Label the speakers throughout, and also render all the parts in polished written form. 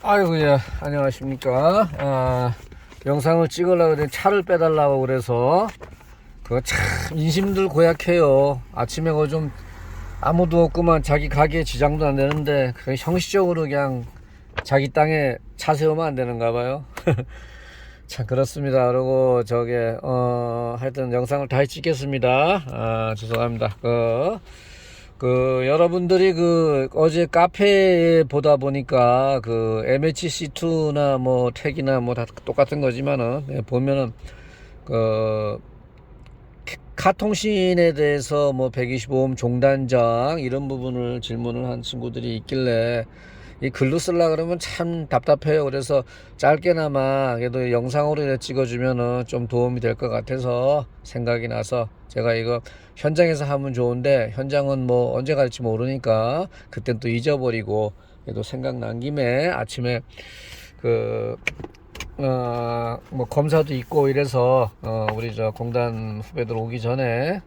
Speaker 1: 아이고, 예, 안녕하십니까. 영상을 찍으려고 그래 차를 빼달라고 그래서, 그거 참, 인심들 고약해요. 아침에 그 좀, 아무도 없구만 자기 가게에 지장도 안 되는데, 그냥 형식적으로 그냥 자기 땅에 차 세우면 안 되는가 봐요. 참, 그렇습니다. 그리고 하여튼 영상을 다시 찍겠습니다. 죄송합니다. 여러분들이 어제 카페에 보다 보니까 MHC2나 뭐 택이나 뭐 다 똑같은 거지만은, 보면은, 카통신에 대해서 뭐 125옴 종단장 이런 부분을 질문을 한 친구들이 있길래 이 글로 쓰려고 그러면 참 답답해요. 그래서 짧게나마 그래도 영상으로 이렇게 찍어주면은 좀 도움이 될 것 같아서 생각이 나서 제가 이거 현장에서 하면 좋은데 현장은 뭐 언제 갈지 모르니까 그땐 또 잊어버리고 그래도 생각난 김에 아침에 뭐 검사도 있고 이래서 우리 공단 후배들 오기 전에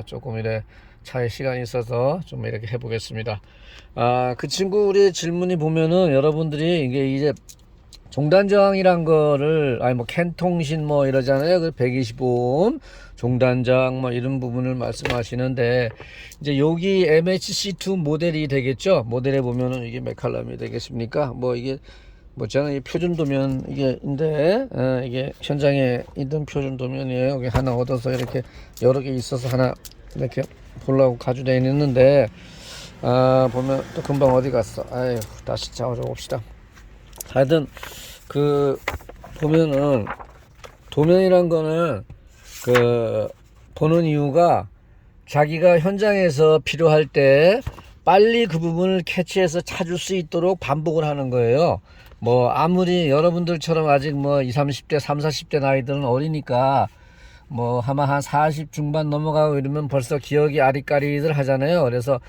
Speaker 1: 조금 이래 차에 시간이 있어서 좀 이렇게 해보겠습니다. 그 친구 우리 질문이 보면은 여러분들이 이제 종단저항이란 거를 뭐 캔통신 뭐 이러잖아요. 125옴 종단저항 뭐 이런 부분을 말씀하시는데 이제 여기 MHC2 모델이 되겠죠. 모델에 보면은 이게 몇 칼럼이 되겠습니까? 뭐 이게 저는 이 표준 도면 이게인데 이게 현장에 있는 표준 도면이에요. 여기 하나 얻어서 이렇게 여러 개 있어서 하나 이렇게 보려고 가지고 있는데 보면 또 금방 어디 갔어? 아유, 다시 잡아봅시다. 하여튼 보면은 도면이란 거는 보는 이유가 자기가 현장에서 필요할 때 빨리 그 부분을 캐치해서 찾을 수 있도록 반복을 하는 거예요. 뭐 아무리 여러분들처럼 아직 뭐 20, 30대, 30, 40대 나이들은 어리니까 뭐 아마 한 40 중반 넘어가고 이러면 벌써 기억이 아리까리들 하잖아요. 그래서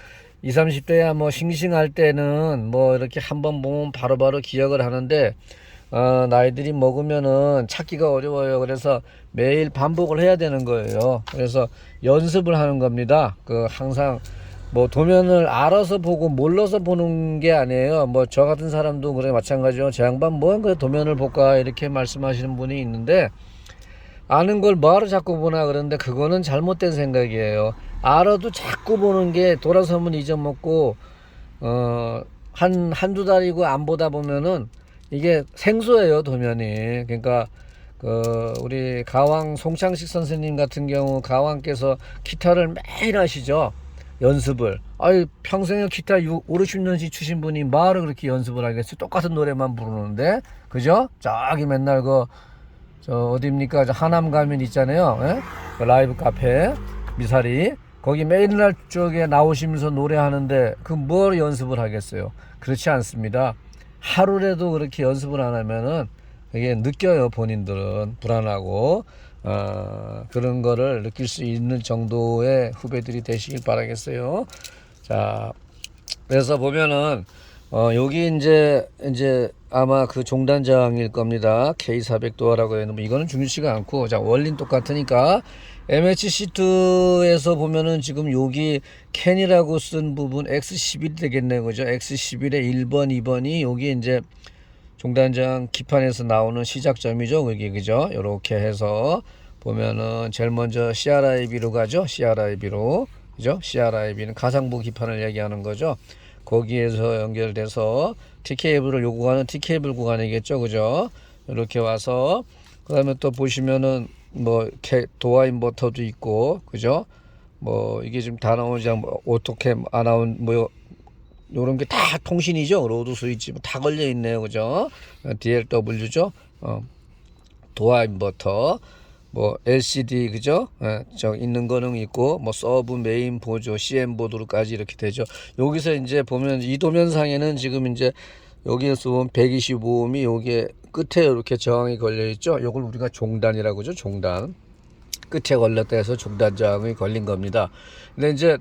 Speaker 1: 20, 30대야 뭐 싱싱할 때는 뭐 이렇게 한번 보면 바로바로 기억을 하는데 나이들이 먹으면은 찾기가 어려워요. 그래서 매일 반복을 해야 되는 거예요. 그래서 연습을 하는 겁니다. 항상 뭐 도면을 알아서 보고 몰라서 보는 게 아니에요. 뭐 저 같은 사람도 그래 마찬가지로 제 양반 뭐 도면을 볼까 이렇게 말씀하시는 분이 있는데 아는 걸 뭐하러 자꾸 보나 그러는데 그거는 잘못된 생각이에요. 알아도 자꾸 보는 게 돌아서면 잊어먹고 한두 달이고 안 보다 보면은 이게 생소해요, 도면이. 그러니까 우리 가왕 송창식 선생님 같은 경우 가왕께서 기타를 매일 하시죠. 연습을. 평생에 기타 5, 60년씩 추신 분이 뭐하러 그렇게 연습을 하겠어요? 똑같은 노래만 부르는데. 그죠? 저기 맨날 어디입니까? 하남 가면 있잖아요. 예? 라이브 카페, 미사리. 거기 매일날 쪽에 나오시면서 노래하는데, 뭘 연습을 하겠어요? 그렇지 않습니다. 하루라도 그렇게 연습을 안 하면은, 이게 느껴요, 본인들은. 불안하고. 그런 거를 느낄 수 있는 정도의 후배들이 되시길 바라겠어요. 자, 그래서 보면은, 여기 이제 아마 종단장일 겁니다. K400도어라고 했는데, 이거는 중요치가 않고, 자, 원리는 똑같으니까, MHC2에서 보면은 지금 여기 캔이라고 쓴 부분 X11이 되겠네요. 그죠? X11의 1번, 2번이 여기 이제 종단장 기판에서 나오는 시작점이죠. 여기, 그죠? 요렇게 해서 보면은 제일 먼저 CRIB로 가죠. CRIB로. 그죠? CRIB는 가상부 기판을 얘기하는 거죠. 거기에서 연결돼서 T케이블을 요구하는 T케이블 구간이겠죠. 그죠? 이렇게 와서 그 다음에 또 보시면은 도어 인버터도 있고, 그죠? 이게 지금 다 나오지 않고, 오토캠, 아나운, 요런 게 다 통신이죠. 로드 스위치 다 걸려 있네요. 그죠? DLW죠. 도어 인버터, LCD, 그죠? 있는 거는 있고, 서브, 메인, 보조, CM 보드로까지 이렇게 되죠. 여기서 이제 보면, 이 도면상에는 지금 이제, 여기에서 보면 125음이 여기에 끝에 이렇게 저항이 걸려 있죠. 요걸 우리가 종단이라고 하죠. 종단. 끝에 걸렸다 해서 종단 저항이 걸린 겁니다. 근데 이제,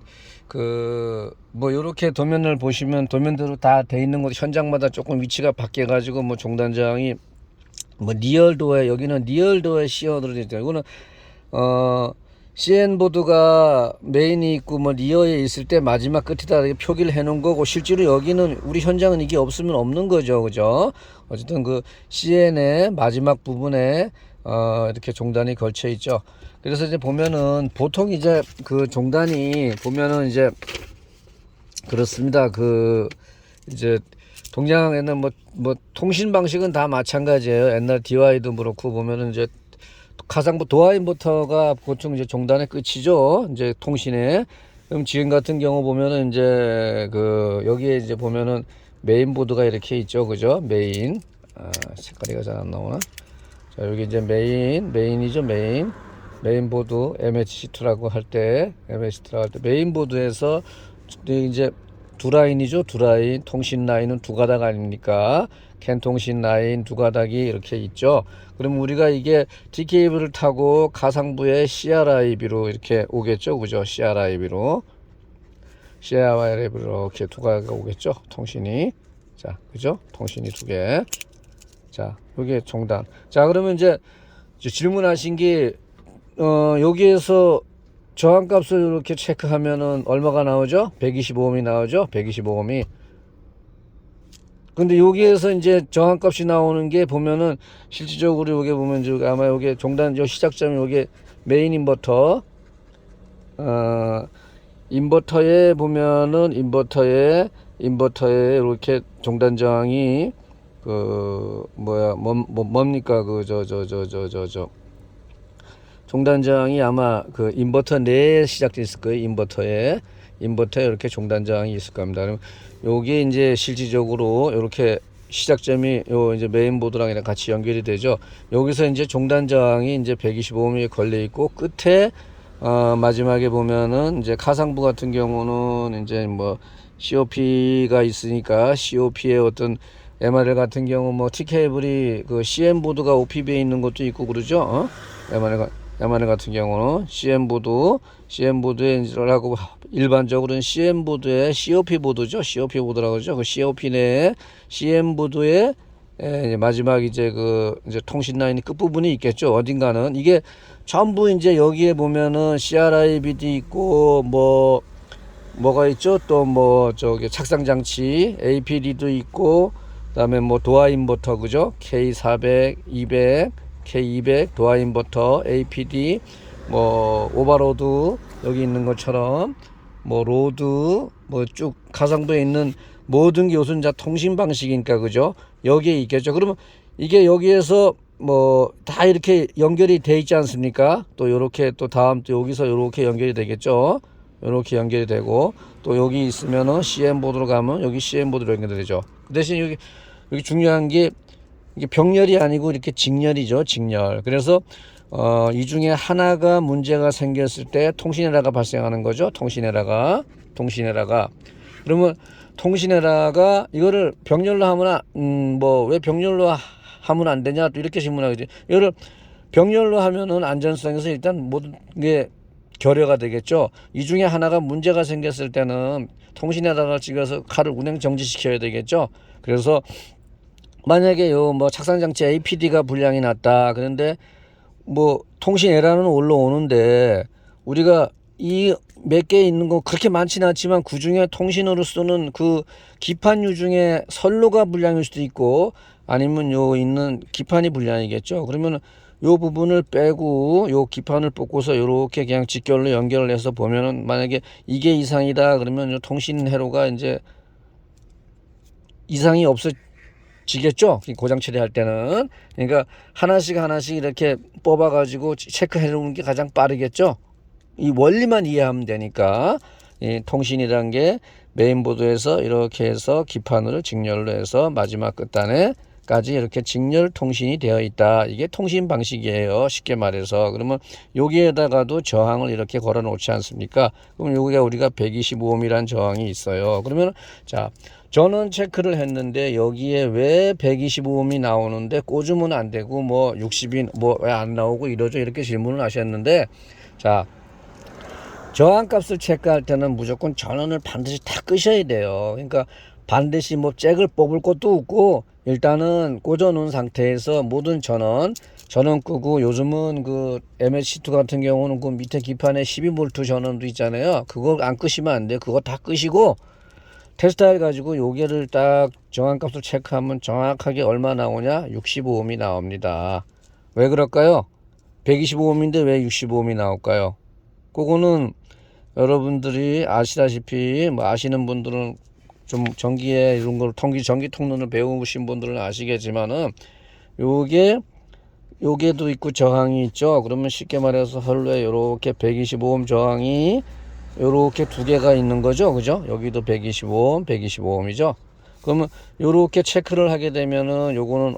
Speaker 1: 요렇게 도면을 보시면 도면대로 다 돼 있는 곳 현장마다 조금 위치가 바뀌어가지고, 종단 저항이, 니얼도어에, 여기는 니얼도어에 씌워들어 있죠. 이거는, CN 보드가 메인이 있고 뭐 리어에 있을 때 마지막 끝에다 이렇게 표기를 해 놓은 거고, 실제로 여기는 우리 현장은 이게 없으면 없는 거죠. 그죠? 어쨌든 그 CN의 마지막 부분에 이렇게 종단이 걸쳐 있죠. 그래서 이제 보면은 보통 이제 그 종단이 보면은 이제 그렇습니다. 그 이제 동양에는 뭐 통신 방식은 다 마찬가지예요. 옛날 DY도 그렇고 보면은 이제 가상부 도어 인버터가 보통 이제 종단의 끝이죠. 이제 통신에. 그럼 지금 같은 경우 보면은 이제 그 여기에 이제 보면은 메인 보드가 이렇게 있죠. 그죠? 메인. 색깔이 잘 안 나오나? 자, 여기 이제 메인이죠. 메인 보드 MHC2라고 할 때, 메인 보드에서 이제 두 라인이죠. 두 라인. 통신 라인은 두 가닥 아닙니까? 캔 통신 라인 두 가닥이 이렇게 있죠. 그럼 우리가 이게 D케이블을 타고 가상부에 CRIB로 이렇게 오겠죠. 그죠? CRIB로 이렇게 두 가닥 오겠죠. 통신이. 자, 그죠? 통신이 두 개. 자, 여기에 종단. 자, 그러면 이제 질문하신 게, 여기에서 저항값을 이렇게 체크하면은 얼마가 나오죠? 125ohm이 나오죠? 125ohm이. 근데 여기에서 이제 저항값이 나오는 게 보면은 실질적으로 여기 보면 아마 여기 종단 시작점이 여기 메인 인버터, 인버터에 보면은 인버터에 이렇게 종단 저항이 그 뭡니까 그 종단 저항이 아마 그 인버터 내에 시작됐을 거예요. 인버터에 이렇게 종단 저항이 있을 겁니다. 그럼 요게 이제 실질적으로 이렇게 시작점이 요 이제 메인보드랑 같이 연결이 되죠. 여기서 이제 종단 저항이 이제 125ohm에 걸려 있고, 끝에 마지막에 보면은 이제 가상부 같은 경우는 이제 뭐 COP가 있으니까 COP의 어떤 MRL 같은 경우 뭐 T케이블이 그 CM 보드가 OPB에 있는 것도 있고 그러죠. MRL 같은 경우는 CM 보드에 라고 일반적으로는 CM 보드에 COP 보드죠. COP 보드라고 그러죠. 그 COP 내에 CM 보드에 마지막 이제 그 이제 통신 라인이 끝부분이 있겠죠. 어딘가는 이게 전부 이제 여기에 보면은 CRIB도 있고 뭐가 있죠. 또 뭐 저기 착상 장치 APD도 있고, 그다음에 뭐 도어 인버터 그죠? K400, 200, K200 도어 인버터, APD, 뭐 오버로드 여기 있는 것처럼 뭐 로드 뭐 쭉 가상부에 있는 모든 게 요즘 다 통신 방식이니까 그죠? 여기에 있겠죠. 그러면 이게 여기에서 뭐 다 이렇게 연결이 돼 있지 않습니까? 또 요렇게 또 다음 또 여기서 요렇게 연결이 되겠죠. 요렇게 연결이 되고, 또 여기 있으면은 CM 보드로 가면 여기 CM 보드로 연결되죠. 대신 여기 중요한 게 이게 병렬이 아니고 이렇게 직렬이죠. 직렬. 그래서 이 중에 하나가 문제가 생겼을 때 통신에러가 발생하는 거죠. 통신에러가. 그러면 통신에러가 이거를 병렬로 하면 뭐 왜 병렬로 하면 안 되냐 또 이렇게 질문하거든요. 이거를 병렬로 하면은 안전성에서 일단 모든 게 결여가 되겠죠. 이 중에 하나가 문제가 생겼을 때는 통신에러가 찍어서 칼을 운행 정지시켜야 되겠죠. 그래서 만약에 요 뭐 착상장치 APD가 불량이 났다. 그런데 뭐 통신 에러는 올라오는데 우리가 이 몇 개 있는 거 그렇게 많지는 않지만 그 중에 통신으로 쓰는 그 기판유 중에 선로가 불량일 수도 있고, 아니면 요 있는 기판이 불량이겠죠. 그러면 요 부분을 빼고 요 기판을 뽑고서 요렇게 그냥 직결로 연결을 해서 보면은 만약에 이게 이상이다 그러면 요 통신 회로가 이제 이상이 없어지겠죠. 고장 처리할 때는. 그러니까 하나씩 이렇게 뽑아 가지고 체크해 놓는 게 가장 빠르겠죠. 이 원리만 이해하면 되니까. 이 통신이란 게 메인보드에서 이렇게 해서 기판으로 직렬로 해서 마지막 끝단에까지 이렇게 직렬 통신이 되어 있다. 이게 통신 방식이에요. 쉽게 말해서. 그러면 여기에다가도 저항을 이렇게 걸어 놓지 않습니까? 그럼 여기가 우리가 125ohm이란 저항이 있어요. 그러면 자, 저는 체크를 했는데 여기에 왜 125ohm이 나오는데 꽂으면 안 되고 뭐 60인 뭐 왜 안 나오고 이러죠? 이렇게 질문을 하셨는데, 자, 저항값을 체크할 때는 무조건 전원을 반드시 다 끄셔야 돼요. 그러니까 반드시 뭐 잭을 뽑을 것도 없고 일단은 꽂아 놓은 상태에서 모든 전원 전원 끄고 요즘은 그 MHC2 같은 경우는 그 밑에 기판에 12V 전원도 있잖아요. 그거 안 끄시면 안 돼요. 그거 다 끄시고 테스트 해가지고 요게를 딱 정한값을 체크하면 정확하게 얼마 나오냐? 65ohm이 나옵니다. 왜 그럴까요? 125ohm인데 왜 65ohm이 나올까요? 그거는 여러분들이 아시다시피 뭐 아시는 분들은 좀 전기에 이런 걸 전기 통론을 배우신 분들은 아시겠지만은 요게도 있고 저항이 있죠. 그러면 쉽게 말해서 선로에 요렇게 125ohm 저항이 요렇게 두 개가 있는 거죠. 그죠? 여기도 125ohm, 125ohm이죠. 그러면 요렇게 체크를 하게 되면은 요거는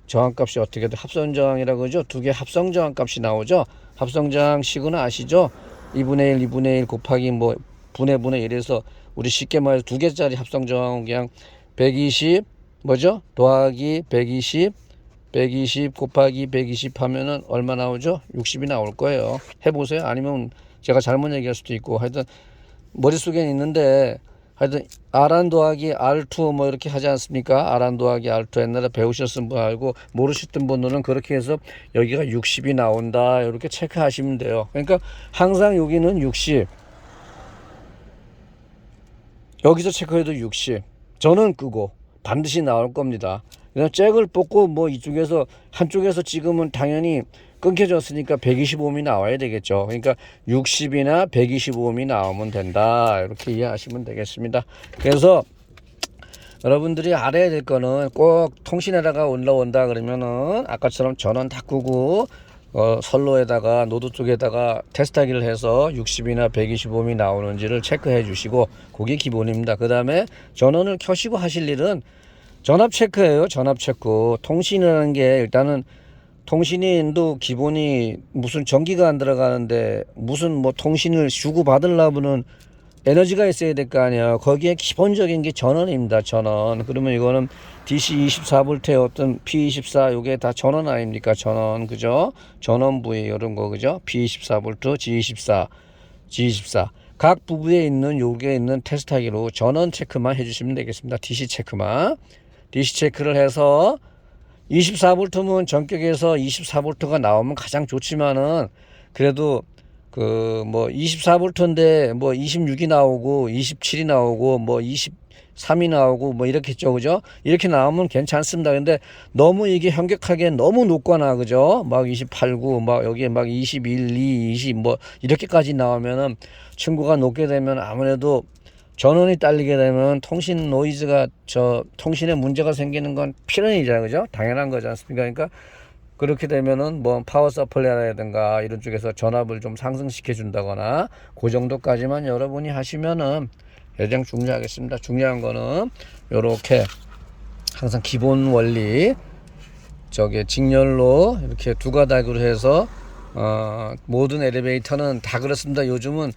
Speaker 1: 저항값이 어떻게 돼? 합선 저항이라고 그러죠. 두 개 합성 저항값이 나오죠. 합성 저항 식은 아시죠? 2분의 1, 2분의 1 곱하기 뭐 분의 1에서 우리 쉽게 말해서 두 개짜리 합성 저항은 그냥 120 뭐죠? 더하기 120 곱하기 120 하면은 얼마 나오죠? 60이 나올 거예요. 해보세요. 아니면 제가 잘못 얘기할 수도 있고 하여튼 머릿속에 있는데 하여튼 R1 더하기 R2 뭐 이렇게 하지 않습니까? R1 더하기 R2 옛날에 배우셨던 분 알고 모르셨던 분들은 그렇게 해서 여기가 60이 나온다 이렇게 체크하시면 돼요. 그러니까 항상 여기는 60 여기서 체크해도 60 저는 끄고 반드시 나올 겁니다. 그냥 잭을 뽑고 뭐 이쪽에서 한쪽에서 지금은 당연히 끊겨졌으니까 125ohm이 나와야 되겠죠. 그러니까 60이나 125ohm이 나오면 된다. 이렇게 이해하시면 되겠습니다. 그래서 여러분들이 알아야 될 거는 꼭 통신에다가 올라온다 그러면은 아까처럼 전원 다 끄고 선로에다가 노드 쪽에다가 테스트하기를 해서 60이나 125ohm이 나오는지를 체크해 주시고 그게 기본입니다. 그 다음에 전원을 켜시고 하실 일은 전압 체크예요. 전압 체크. 통신이라는 게 일단은 통신인도 기본이 무슨 전기가 안 들어가는데 무슨 뭐 통신을 주고 받으려면은 에너지가 있어야 될 거 아니야. 거기에 기본적인 게 전원입니다. 전원. 그러면 이거는 DC 24V의 어떤 P24 요게 다 전원 아닙니까? 전원. 그죠? 전원 부위 이런 거 그죠? P24V, G24, G24. 각 부부에 있는 요게 있는 테스트하기로 전원 체크만 해주시면 되겠습니다. DC 체크만. DC 체크를 해서 24V면 전격에서 24V가 나오면 가장 좋지만은 그래도 그 뭐 24V인데 뭐 26이 나오고 27이 나오고 뭐 23이 나오고 뭐 이렇겠죠. 그죠? 이렇게 나오면 괜찮습니다. 근데 너무 이게 현격하게 너무 높거나 그죠? 막 28, 9 막 여기에 막 21, 2, 20 뭐 이렇게까지 나오면은 층고가 높게 되면 아무래도 전원이 딸리게 되면 통신 노이즈가 통신에 문제가 생기는 건 필연이잖아요. 그죠? 당연한 거지 않습니까? 그러니까 그렇게 되면은 뭐 파워 서플라이라든가 이런 쪽에서 전압을 좀 상승시켜 준다거나 그 정도까지만 여러분이 하시면은 가장 중요하겠습니다. 중요한 거는 요렇게 항상 기본 원리 직렬로 이렇게 두 가닥으로 해서 모든 엘리베이터는 다 그렇습니다. 요즘은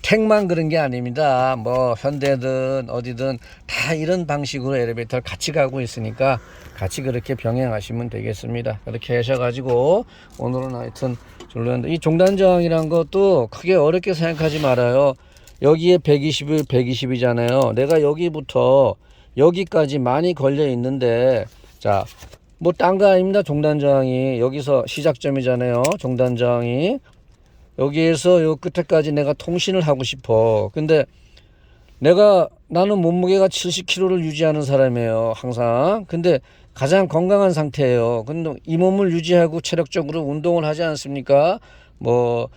Speaker 1: 택만 그런 게 아닙니다. 뭐 현대든 어디든 다 이런 방식으로 엘리베이터를 같이 가고 있으니까 같이 그렇게 병행하시면 되겠습니다. 그렇게 하셔가지고 오늘은 하여튼 이 종단 저항이란 것도 크게 어렵게 생각하지 말아요. 여기에 120이 120이잖아요. 내가 여기부터 여기까지 많이 걸려 있는데 자 뭐 딴 거 아닙니다. 종단 저항이 여기서 시작점이잖아요. 종단 저항이 여기에서 요 끝에까지 내가 통신을 하고 싶어. 근데 나는 몸무게가 70kg를 유지하는 사람이에요. 항상. 근데 가장 건강한 상태예요. 근데 이 몸을 유지하고 체력적으로 운동을 하지 않습니까? 뭐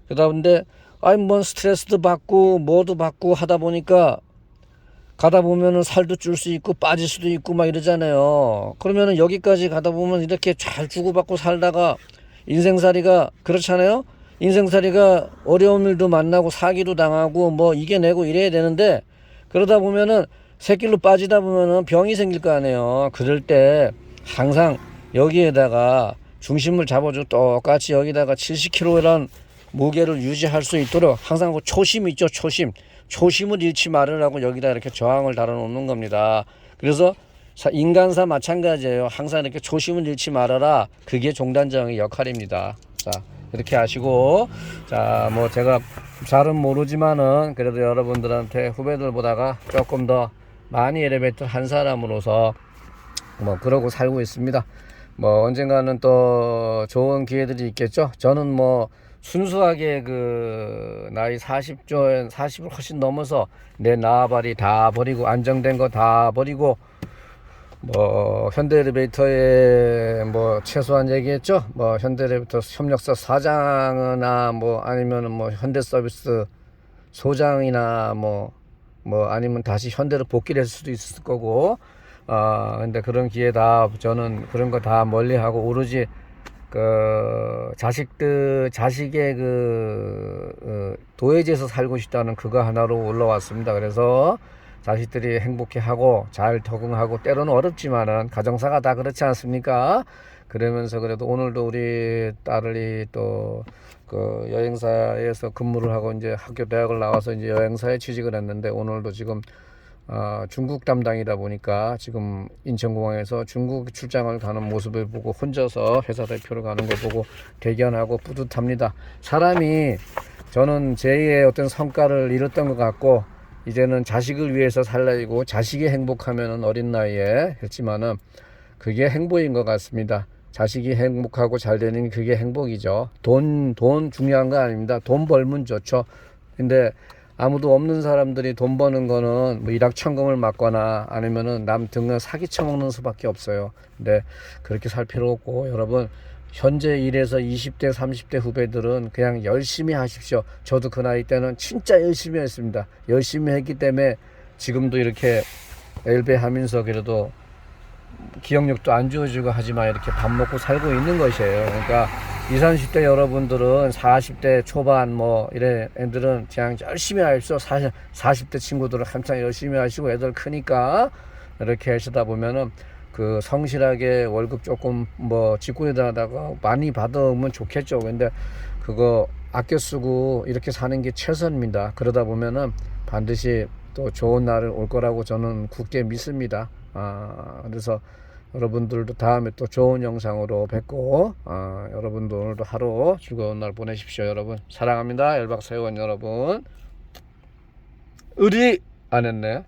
Speaker 1: 그다음에 뭐 스트레스도 받고 뭐도 받고 하다 보니까 가다 보면은 살도 줄 수 있고 빠질 수도 있고 막 이러잖아요. 그러면은 여기까지 가다 보면 이렇게 잘 주고받고 살다가 인생살이가 그렇잖아요. 인생살이가 어려운 일도 만나고 사기도 당하고 뭐 이겨내고 이래야 되는데 그러다 보면은 새길로 빠지다 보면은 병이 생길 거 아니에요. 그럴 때 항상 여기에다가 중심을 잡아줘. 똑같이 여기다가 70kg란 무게를 유지할 수 있도록 항상 그 초심 있죠. 초심을 잃지 말으라고 여기다 이렇게 저항을 달아 놓는 겁니다. 그래서 인간사 마찬가지예요. 항상 이렇게 초심을 잃지 말아라. 그게 종단 저항의 역할입니다. 자, 이렇게 하시고 자, 뭐 제가 잘은 모르지만은 그래도 여러분들한테 후배들보다가 조금 더 많이 엘리베이터 한 사람으로서 뭐 그러고 살고 있습니다. 뭐 언젠가는 또 좋은 기회들이 있겠죠. 저는 뭐 순수하게 그 나이 40을 훨씬 넘어서 내 나발이 다 버리고 안정된 거 다 버리고 뭐 현대엘리베이터에 뭐 최소한 얘기했죠. 뭐 현대엘리베이터 협력사 사장이나 뭐 아니면은 뭐 현대서비스 소장이나 뭐 아니면 다시 현대로 복귀를 했을 수도 있을 거고. 근데 그런 기회 다 저는 그런 거 다 멀리하고 오로지 그 자식의 도해지에서 살고 싶다는 그거 하나로 올라왔습니다. 그래서 자식들이 행복해하고 잘 적응하고 때로는 어렵지만은 가정사가 다 그렇지 않습니까? 그러면서 그래도 오늘도 우리 딸이 또 그 여행사에서 근무를 하고 이제 학교 대학을 나와서 이제 여행사에 취직을 했는데 오늘도 지금 중국 담당이다 보니까 지금 인천공항에서 중국 출장을 가는 모습을 보고 혼자서 회사 대표로 가는 걸 보고 대견하고 뿌듯합니다. 사람이 저는 제2의 어떤 성과를 이뤘던 것 같고 이제는 자식을 위해서 살라고 자식이 행복하면은 어린 나이에 했지만은 그게 행복인 것 같습니다. 자식이 행복하고 잘 되는 그게 행복이죠. 돈 중요한 거 아닙니다. 돈 벌면 좋죠. 근데 아무도 없는 사람들이 돈 버는 거는 뭐 일확천금을 맞거나 아니면은 남 등을 사기 쳐먹는 수밖에 없어요. 근데 그렇게 살 필요 없고 여러분 현재 일에서 20대 30대 후배들은 그냥 열심히 하십시오. 저도 그 나이 때는 진짜 열심히 했습니다. 열심히 했기 때문에 지금도 이렇게 엘베하면서 그래도 기억력도 안 좋아지고 하지만 이렇게 밥 먹고 살고 있는 것이에요. 그러니까 20, 30대 여러분들은 40대 초반 뭐 이래 애들은 그냥 열심히 하십시오. 40대 친구들은 한창 열심히 하시고 애들 크니까 이렇게 하시다 보면은 그 성실하게 월급 조금 뭐 직군에다 하다가 많이 받으면 좋겠죠. 근데 그거 아껴 쓰고 이렇게 사는 게 최선입니다. 그러다 보면은 반드시 또 좋은 날을 올 거라고 저는 굳게 믿습니다. 그래서 여러분들도 다음에 또 좋은 영상으로 뵙고 여러분도 오늘도 하루 즐거운 날 보내십시오. 여러분 사랑합니다. 열박사회원 여러분. 의리 안 했네.